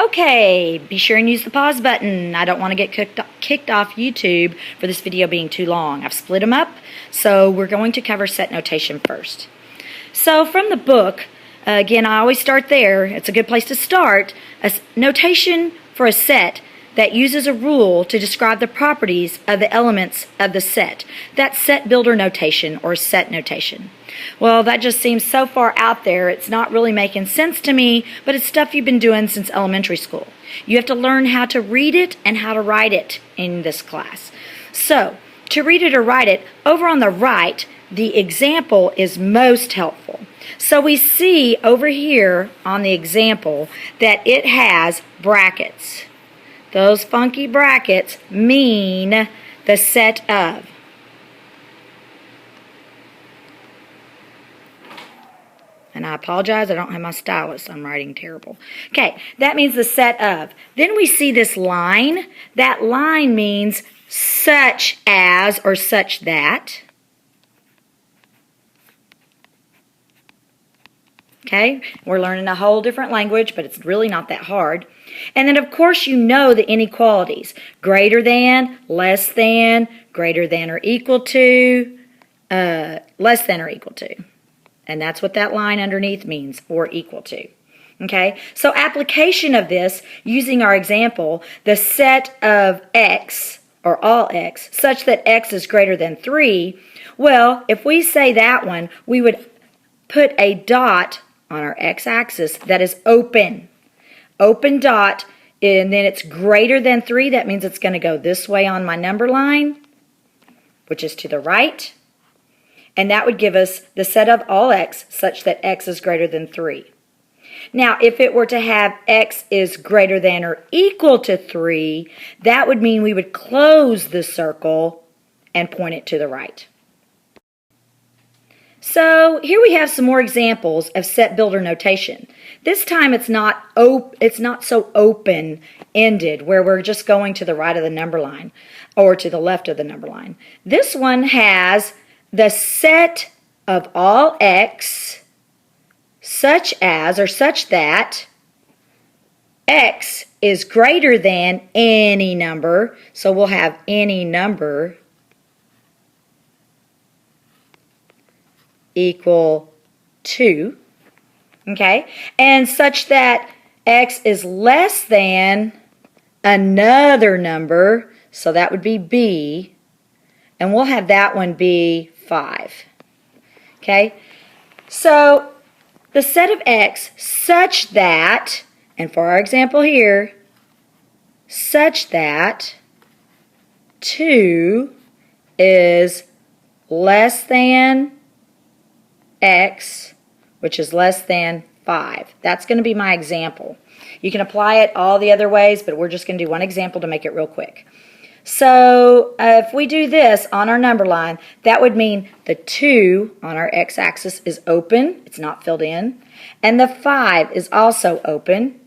Okay, be sure and use the pause button. I don't want to get kicked off YouTube for this video being too long. I've split them up, so we're going to cover set notation first. So from the book, again, I always start there. It's a good place to start. A notation for a set that uses a rule to describe the properties of the elements of the set. That's set builder notation or set notation. Well, that just seems so far out there, it's not really making sense to me, but it's stuff you've been doing since elementary school. You have to learn how to read it and how to write it in this class. So, to read it or write it, over on the right, the example is most helpful. So we see over here on the example that it has brackets. Those funky brackets mean the set of. And I apologize, I don't have my stylus. I'm writing terrible. Okay, that means the set of. Then we see this line. That line means such as or such that. Okay, we're learning a whole different language, but it's really not that hard. And then, of course, you know the inequalities. Greater than, less than, greater than or equal to, less than or equal to. And that's what that line underneath means, or equal to. Okay, so application of this, using our example, the set of x, or all x, such that x is greater than 3, well, if we say that one, we would put a dot on our x-axis that is open. Open dot, and then it's greater than 3. That means it's going to go this way on my number line, which is to the right. And that would give us the set of all x such that x is greater than 3. Now, if it were to have x is greater than or equal to 3, that would mean we would close the circle and point it to the right. So here we have some more examples of set builder notation. This time it's not so open-ended where we're just going to the right of the number line or to the left of the number line. This one has the set of all x such as or such that x is greater than any number. So we'll have any number equal to, okay, and such that x is less than another number, so that would be b, and we'll have that one be 5, okay. So the set of x such that, and for our example here, such that 2 is less than x, which is less than 5. That's going to be my example. You can apply it all the other ways, but we're just going to do one example to make it real quick. So if we do this on our number line, that would mean the 2 on our x-axis is open. It's not filled in. And the 5 is also open.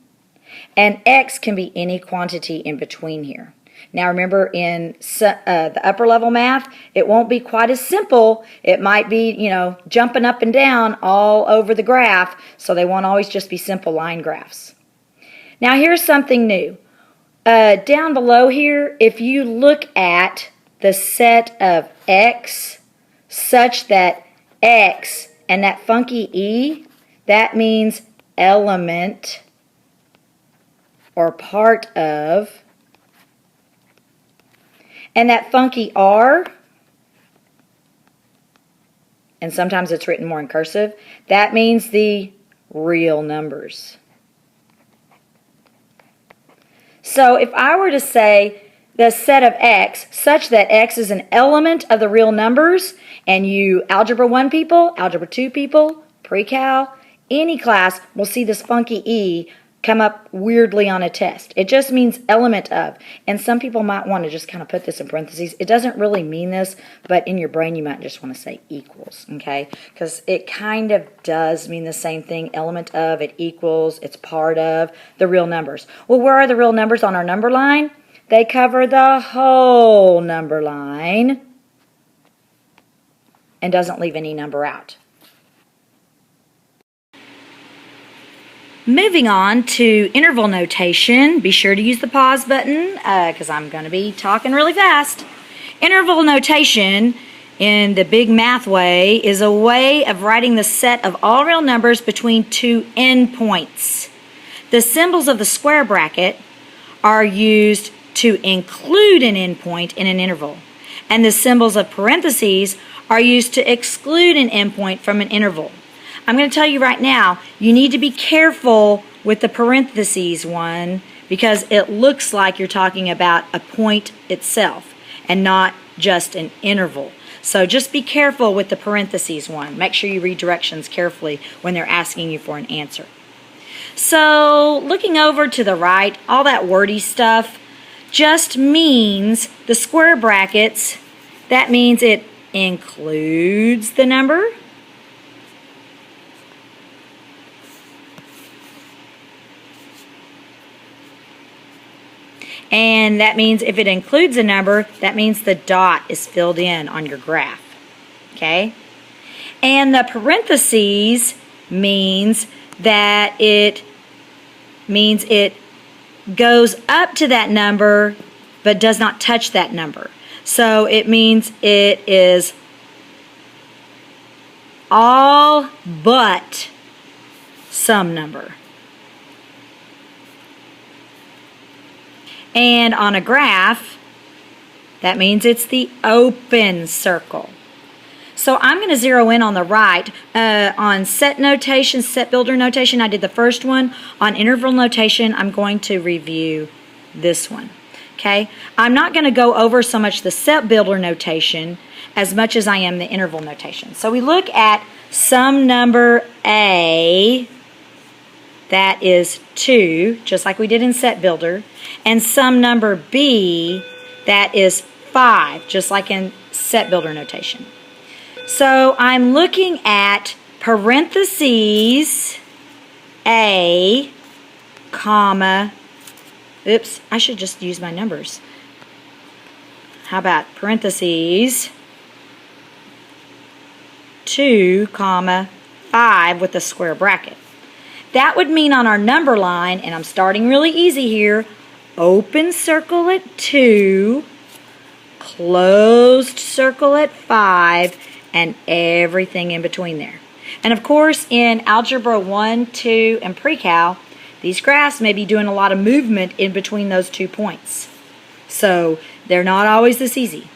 And x can be any quantity in between here. Now remember, in the upper level math, it won't be quite as simple. It might be, jumping up and down all over the graph, so they won't always just be simple line graphs. Now here's something new. Down below here, if you look at the set of x such that x and that funky e, that means element or part of. And that funky R, and sometimes it's written more in cursive, that means the real numbers. So if I were to say the set of x such that x is an element of the real numbers, and you Algebra 1 people, Algebra 2 people, pre-cal, any class will see this funky E come up weirdly on a test. It just means element of. And some people might want to just kind of put this in parentheses. It doesn't really mean this, but in your brain you might just want to say equals, okay? Because it kind of does mean the same thing. Element of, it equals, it's part of the real numbers. Well, where are the real numbers on our number line? They cover the whole number line and doesn't leave any number out. Moving on to interval notation, be sure to use the pause button because I'm going to be talking really fast. Interval notation in the big math way is a way of writing the set of all real numbers between two endpoints. The symbols of the square bracket are used to include an endpoint in an interval, and the symbols of parentheses are used to exclude an endpoint from an interval. I'm going to tell you right now, you need to be careful with the parentheses one because it looks like you're talking about a point itself and not just an interval. So just be careful with the parentheses one. Make sure you read directions carefully when they're asking you for an answer. So looking over to the right, all that wordy stuff just means the square brackets, that means it includes the number. And that means if it includes a number, that means the dot is filled in on your graph. Okay? And the parentheses means that it goes up to that number but does not touch that number. So it means it is all but some number. And on a graph, that means it's the open circle. So I'm going to zero in on the right. On set notation, set builder notation, I did the first one. On interval notation, I'm going to review this one. Okay? I'm not going to go over so much the set builder notation as much as I am the interval notation. So we look at some number A, that is 2, just like we did in set builder, and some number B, that is 5, just like in set builder notation. So I'm looking at parentheses A, comma, oops, I should just use my numbers. How about parentheses 2, comma, 5 with a square bracket. That would mean on our number line, and I'm starting really easy here, open circle at 2, closed circle at 5, and everything in between there. And of course, in Algebra 1, 2, and Pre-Cal, these graphs may be doing a lot of movement in between those 2 points. So they're not always this easy.